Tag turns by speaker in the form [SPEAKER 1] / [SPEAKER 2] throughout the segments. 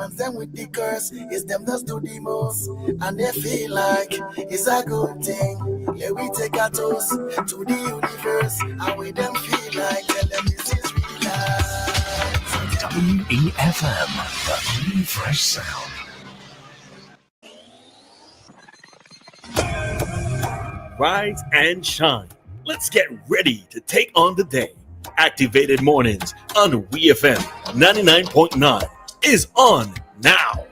[SPEAKER 1] ones them with the curse, it's them that do the most. And they feel like it's a good thing. Let we take a toast to the universe. And we them feel like tell them this is real life.
[SPEAKER 2] WEFM, the new fresh sound.
[SPEAKER 3] Rise and shine. Let's get ready to take on the day. Activated Mornings on WEFM 99.9 is on now.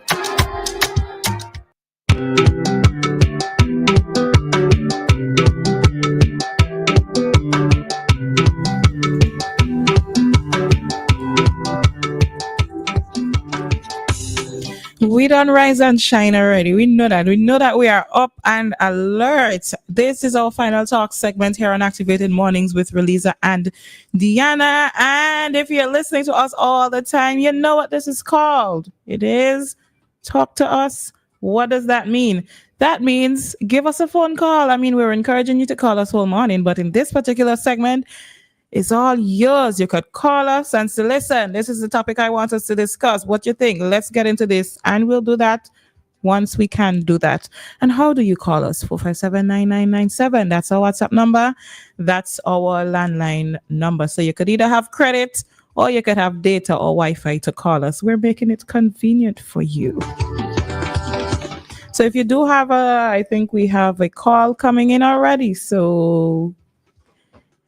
[SPEAKER 4] We done rise and shine already. We know that. We know that we are up and alert. This is our final talk segment here on Activated Mornings with Roleza and Dianna. And if you're listening to us all the time, you know what this is called. It is Talk to Us. What does that mean? That means give us a phone call. I mean, we're encouraging you to call us all morning, but in this particular segment, it's all yours. You could call us and say, listen, this is the topic I want us to discuss. What you think? Let's get into this. And we'll do that once we can do that. And how do you call us? 457-9997. That's our WhatsApp number. That's our landline number. So you could either have credit or you could have data or Wi-Fi to call us. We're making it convenient for you. So if you do have I think we have a call coming in already. So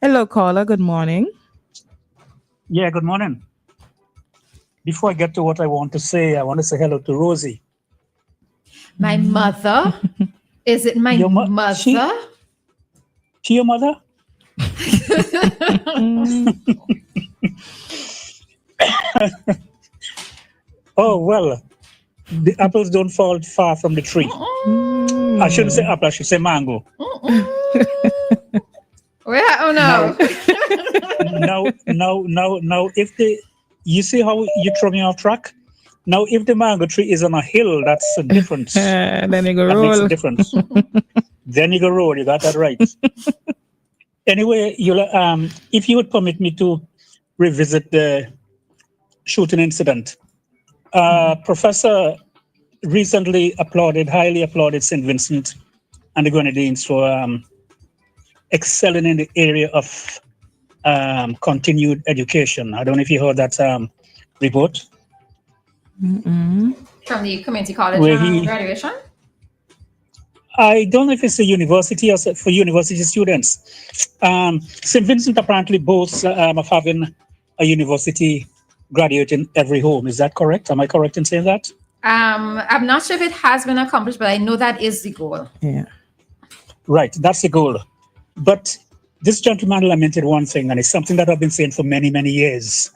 [SPEAKER 4] hello, caller. Good morning.
[SPEAKER 5] Yeah, good morning. Before I get to what I want to say hello to Rosie.
[SPEAKER 6] My mother? Is it my mother?
[SPEAKER 5] She your mother? Oh, well, the apples don't fall far from the tree. I shouldn't say apple, I should say mango.
[SPEAKER 6] Oh no.
[SPEAKER 5] Now, if you see how you throw me off track? Now, if the mango tree is on a hill, that's a difference.
[SPEAKER 4] Then you go roll.
[SPEAKER 5] That makes a difference. Then you go roll. You got that right. Anyway, if you would permit me to revisit the shooting incident. Professor recently highly applauded St. Vincent and the Grenadines for excelling in the area of continued education. I don't know if you heard that report.
[SPEAKER 6] From the community college graduation?
[SPEAKER 5] I don't know if it's a university or for university students. St. Vincent apparently boasts of having a university graduate in every home. Is that correct? Am I correct in saying that?
[SPEAKER 6] I'm not sure if it has been accomplished, but I know that is the goal.
[SPEAKER 4] Yeah.
[SPEAKER 5] Right, that's the goal. But this gentleman lamented one thing, and it's something that I've been saying for many, many years.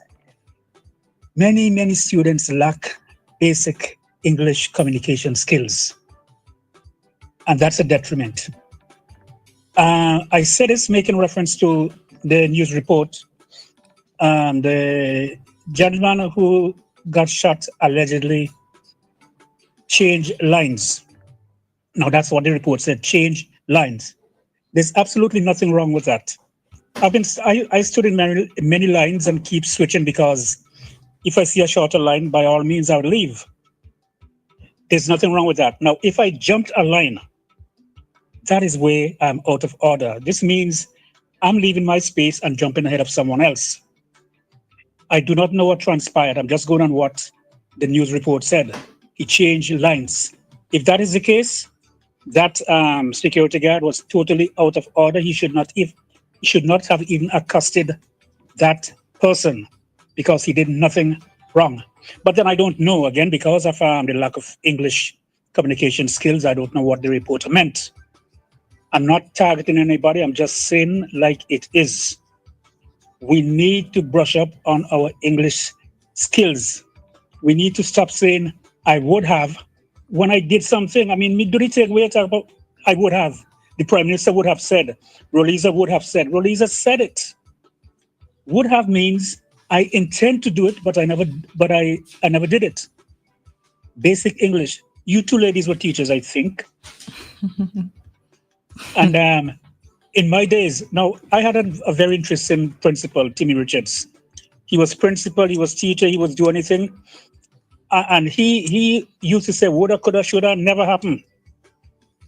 [SPEAKER 5] Many students lack basic English communication skills, and that's a detriment. I said this making reference to the news report. The gentleman who got shot allegedly changed lines. Now, that's what the report said, change lines. There's absolutely nothing wrong with that. I stood in many lines and keep switching because if I see a shorter line, by all means, I would leave. There's nothing wrong with that. Now, if I jumped a line, that is where I'm out of order. This means I'm leaving my space and jumping ahead of someone else. I do not know what transpired. I'm just going on what the news report said. He changed lines. If that is the case, that security guard was totally out of order. He should not have even accosted that person because he did nothing wrong. But then I don't know, again, because of the lack of English communication skills, I don't know what the report meant. I'm not targeting anybody. I'm just saying like it is. We need to brush up on our English skills. We need to stop saying, I would have, when I did something. I mean, me do it take away about I would have. The Prime Minister would have said, Roleza would have said. Roleza said it. Would have means I intend to do it, but I never did it. Basic English. You two ladies were teachers, I think. And in my days, now I had a very interesting principal, Timmy Richards. He was principal, he was teacher, he was do anything. And he used to say, woulda, coulda, shoulda, never happened.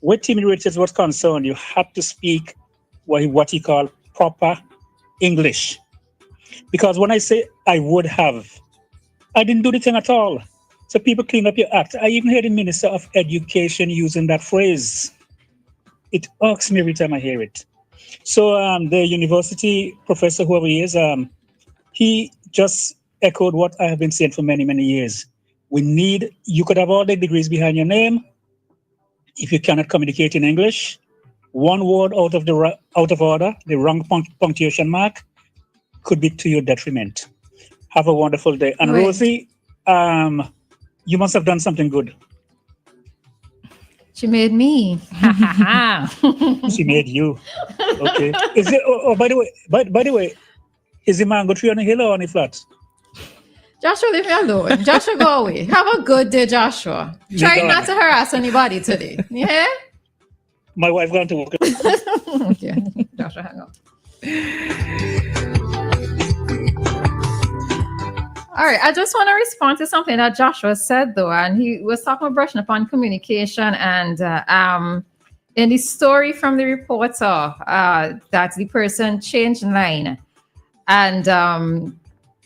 [SPEAKER 5] Where Timmy Richards was concerned, you had to speak what he called proper English. Because when I say I would have, I didn't do the thing at all. So people clean up your act. I even hear the Minister of Education using that phrase. It irks me every time I hear it. So the university professor, whoever he is, he just echoed what I have been saying for many, many years. You could have all the degrees behind your name. If you cannot communicate in English, one word out of order, the wrong punctuation mark, could be to your detriment. Have a wonderful day. And
[SPEAKER 6] Right.
[SPEAKER 5] Rosie, you must have done something good.
[SPEAKER 6] She made me.
[SPEAKER 5] She made you. Okay. Is it? Oh, by the way, is the mango tree on the hill or on the flat?
[SPEAKER 6] Joshua, leave me alone. Joshua, go away. Have a good day, Joshua. Try not to harass anybody today. Yeah?
[SPEAKER 5] My wife gone to work.
[SPEAKER 6] Okay. Joshua, hang up. All right. I just want to respond to something that Joshua said, though. And he was talking about brushing upon communication. And in the story from the reporter, that the person changed line. And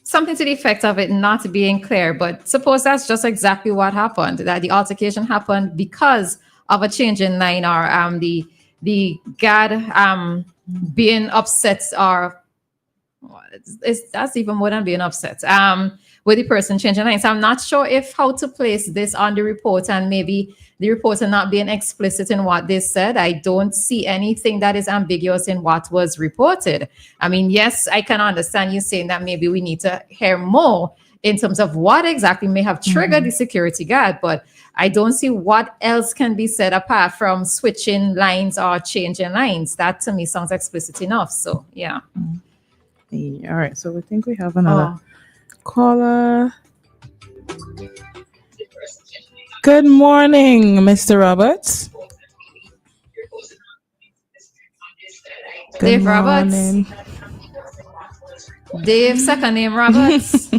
[SPEAKER 6] something to the effect of it not being clear, but suppose that's just exactly what happened, that the altercation happened because of a change in line, or the guard being upset, or that's even more than being upset with the person changing lines. So I'm not sure how to place this on the report, and maybe the reporter not being explicit in what they said. I don't see anything that is ambiguous in what was reported. I mean, yes, I can understand you saying that maybe we need to hear more in terms of what exactly may have triggered the security guard, but I don't see what else can be said apart from switching lines or changing lines. That to me sounds explicit enough. So, yeah.
[SPEAKER 4] All right. So we think we have another caller. Good morning, Mr. Roberts. Good
[SPEAKER 6] Dave Roberts.
[SPEAKER 4] morning.
[SPEAKER 6] Dave, second name Roberts.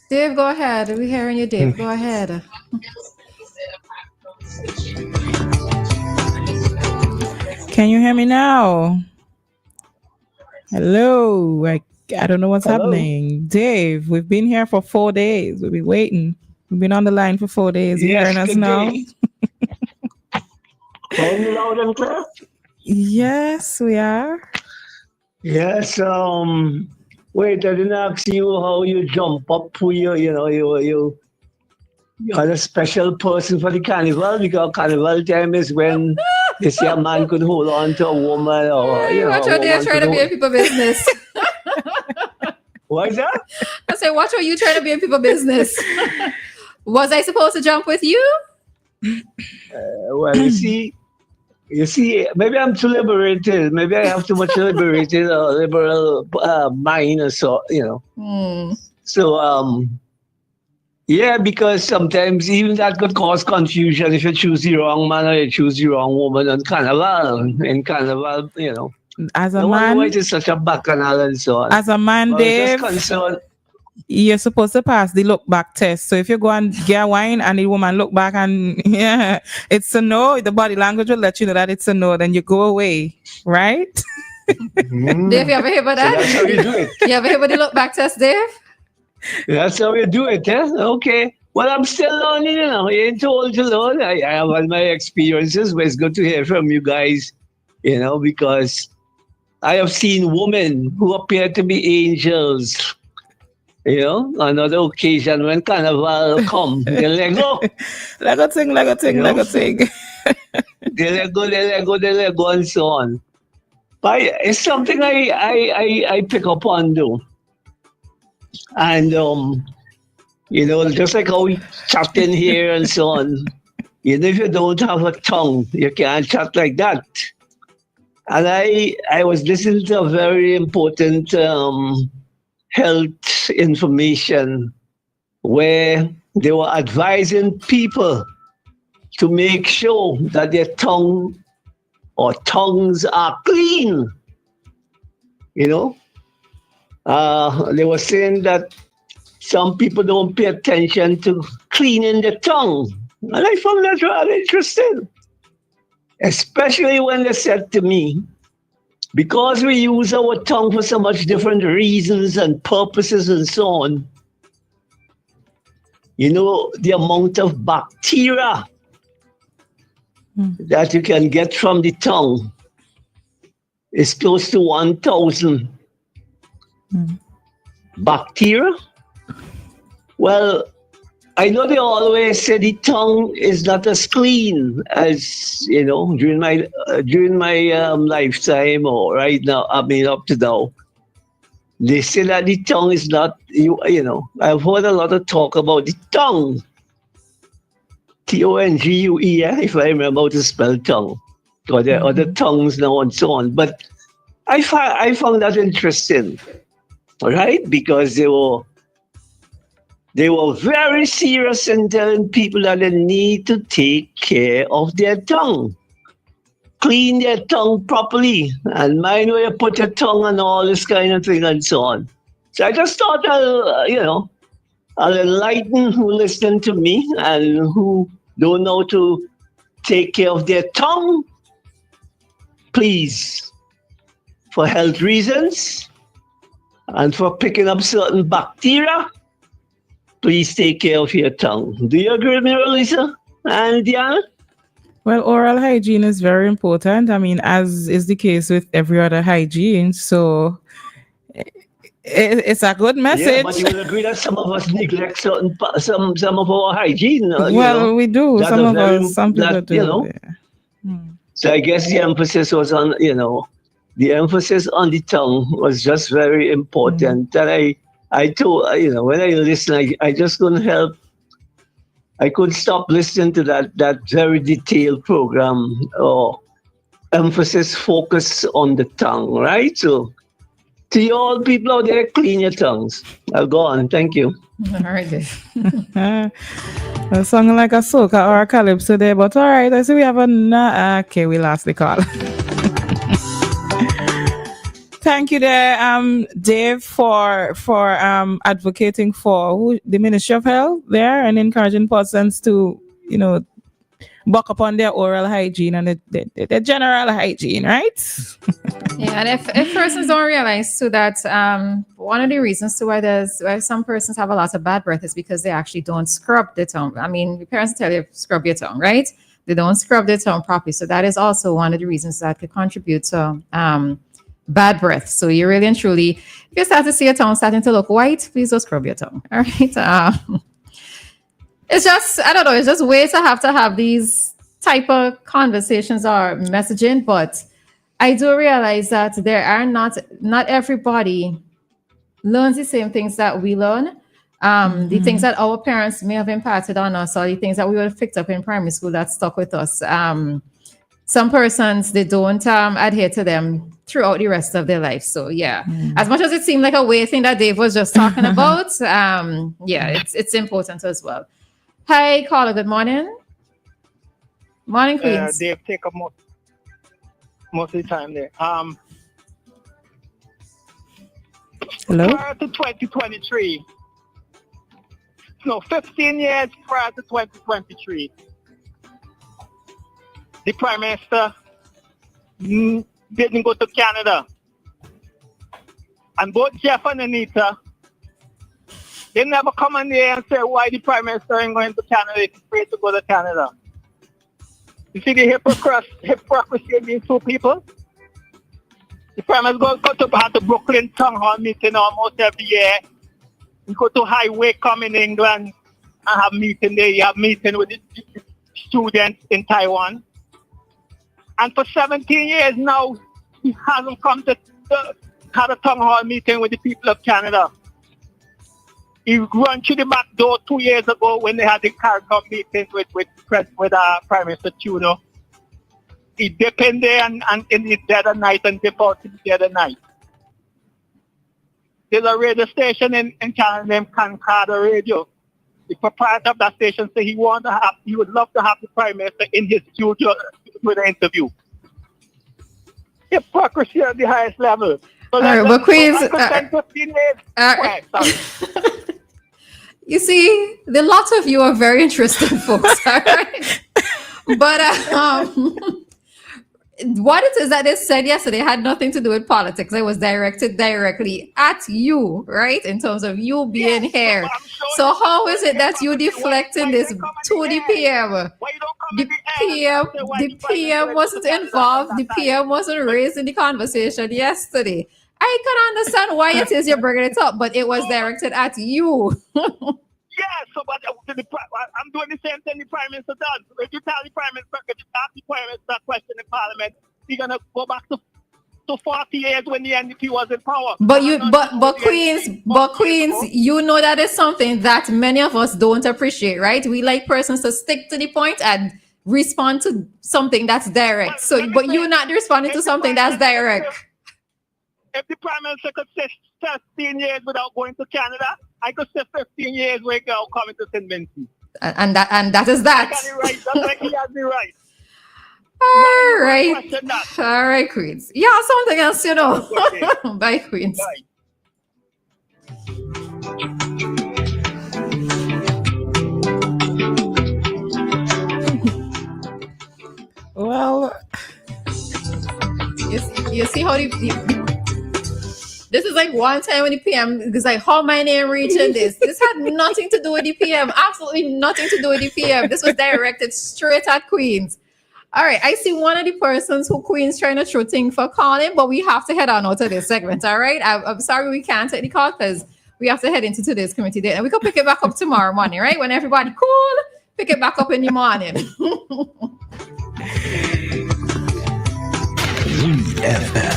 [SPEAKER 6] Dave, go ahead. We're hearing you, Dave. Go ahead.
[SPEAKER 4] Can you hear me now? Hello. I don't know what's happening. Dave, we've been here for 4 days. We've been waiting. We've been on the line for 4 days. You hearing us now?
[SPEAKER 7] Can you loud and clear?
[SPEAKER 4] Yes, we are.
[SPEAKER 7] Yes. Wait, I didn't ask you how you jump up for you're a special person for the carnival, because carnival time is when they say a man could hold on to a woman, or
[SPEAKER 6] Watch out, Dave trying to be in people's business.
[SPEAKER 7] What is that?
[SPEAKER 6] I say, watch out, you trying to be in people's business. Was I supposed to jump with you?
[SPEAKER 7] Well, you see, maybe I'm too liberated. Maybe I have too much liberal mind, or so, So, yeah, because sometimes even that could cause confusion if you choose the wrong man or you choose the wrong woman on carnival. In carnival,
[SPEAKER 4] As a
[SPEAKER 7] no wonder
[SPEAKER 4] man,
[SPEAKER 7] why it is such a bacchanal and so on.
[SPEAKER 4] as a man,
[SPEAKER 7] But I was
[SPEAKER 4] Dave,
[SPEAKER 7] just concerned.
[SPEAKER 4] you're supposed to pass the look back test. So if you go and get wine and the woman look back and it's a no, the body language will let you know that it's a no, then you go away, right?
[SPEAKER 6] Dave, you ever hear about that?
[SPEAKER 7] That's how you do it.
[SPEAKER 6] You ever hear about the look back test, Dave?
[SPEAKER 7] That's how you do it, eh? Okay. Well, I'm still learning, You ain't too old to learn. I have all my experiences, but it's good to hear from you guys, because I have seen women who appear to be angels. On other occasion when carnival come, they let go.
[SPEAKER 4] Lego thing.
[SPEAKER 7] They let go, and so on. But it's something I pick up on, though. And, just like how we chat in here and so on, if you don't have a tongue, you can't chat like that. And I was listening to a very important health information where they were advising people to make sure that their tongue or tongues are clean. They were saying that some people don't pay attention to cleaning the tongue. And I found that rather interesting, especially when they said to me, because we use our tongue for so much different reasons and purposes and so on, the amount of bacteria that you can get from the tongue is close to 1,000 bacteria. Well, I know they always say the tongue is not as clean as during my lifetime or right now. I mean, up to now, they say that the tongue is not. I've heard a lot of talk about the tongue. Tongue, if I remember how to spell tongue, or there are other tongues now and so on. But I found that interesting, right? Because they were very serious in telling people that they need to take care of their tongue. Clean their tongue properly and mind where you put your tongue and all this kind of thing and so on. So I just thought I'll enlighten who listen to me and who don't know to take care of their tongue. Please, for health reasons and for picking up certain bacteria, please take care of your tongue. Do you agree with me, Roleza and Dianna?
[SPEAKER 4] Well, oral hygiene is very important. I mean, as is the case with every other hygiene. So it's a good message.
[SPEAKER 7] Yeah, but you will agree that some of us neglect some of our hygiene.
[SPEAKER 4] Well, we do. Some people do. Yeah.
[SPEAKER 7] So I guess the emphasis was on, the emphasis on the tongue was just very important. And I told, when I listen, I just couldn't help. I couldn't stop listening to that very detailed program or emphasis focus on the tongue, right? So to you all people out there, clean your tongues. I'll go on. Thank you.
[SPEAKER 6] All right.
[SPEAKER 4] A song like a soca or a calypso there, but all right. I see we have okay, we lost the call. Thank you there, Dave, for advocating for the Ministry of Health there and encouraging persons to, buck up on their oral hygiene and the general hygiene, right?
[SPEAKER 6] Yeah, and if persons don't realize too that one of the reasons to why some persons have a lot of bad breath is because they actually don't scrub their tongue. I mean, your parents tell you scrub your tongue, right? They don't scrub their tongue properly. So that is also one of the reasons that could contribute to bad breath. So you really and truly, if you start to see your tongue starting to look white, please don't scrub your tongue. All right. It's just, I don't know, it's just ways to have these type of conversations or messaging. But I do realize that there are not everybody learns the same things that we learn. The things that our parents may have imparted on us, or the things that we would have picked up in primary school that stuck with us. Some persons, they don't adhere to them throughout the rest of their life. So yeah, as much as it seemed like a weird thing that Dave was just talking about, it's important as well. Hi, caller. Good morning. Morning, Queens.
[SPEAKER 8] Dave take up most of the time there.
[SPEAKER 4] Hello?
[SPEAKER 8] Prior to 2023, 15 years prior to 2023, the Prime Minister didn't go to Canada. And both Jeff and Anita, they never come in there and say why the Prime Minister ain't going to Canada, he's afraid to go to Canada. You see the hypocrisy in these two people? The Prime Minister go to Brooklyn Town Hall meeting almost every year. You go to Highway come in England and have meeting there. You have meeting with the students in Taiwan. And for 17 years now, he hasn't come to have a town hall meeting with the people of Canada. He ran through the back door 2 years ago when they had the CARICOM meeting with Prime Minister Trudeau. He dipped in there and in the dead of night and dip out in the dead of night. There's a radio station in Canada named Concordia Radio. The proprietor of that station said he would love to have the Prime Minister in his studio with an interview. Hypocrisy at the highest level.
[SPEAKER 6] All right, but Queens,
[SPEAKER 8] I could send 15 days. Okay, sorry.
[SPEAKER 6] you see, the lot of you are very interesting folks, all right? But what it is that they said yesterday had nothing to do with politics. It was directed directly at you, right? In terms of you being here. So how is it that you deflecting this to the PM? The PM wasn't involved. The PM wasn't raised in the conversation yesterday. I can understand why it is you're bringing it up, but it was directed at you.
[SPEAKER 8] Yeah, so but I'm doing the same thing the Prime Minister does. If you tell the Prime Minister, if you ask the Prime Minister that question in Parliament, he's gonna go back to 40 years when the NDP was in power.
[SPEAKER 6] But Queens, you know that is something that many of us don't appreciate, right? We like persons to stick to the point and respond to something that's direct. But you're not responding to something that's direct.
[SPEAKER 8] If the Prime Minister could stay 15 years without going to Canada, I could stay 15 years without coming to St. Vincent.
[SPEAKER 6] And that is that.
[SPEAKER 8] That's like he has the right.
[SPEAKER 6] All right, Queens. Yeah, something else, you know. Okay. Bye, Queens.
[SPEAKER 8] Bye.
[SPEAKER 4] Well,
[SPEAKER 6] you see how this is like one time when the PM is like, how my name reaching this? This had nothing to do with the PM. Absolutely nothing to do with the PM. This was directed straight at Queens. All right, I see one of the persons who Queen's trying to throw thing for calling, but we have to head on out to this segment, all right? I'm sorry we can't take the call because we have to head into today's committee day. And we can pick it back up tomorrow morning, right? When everybody cool, pick it back up in the morning.
[SPEAKER 2] WEFM.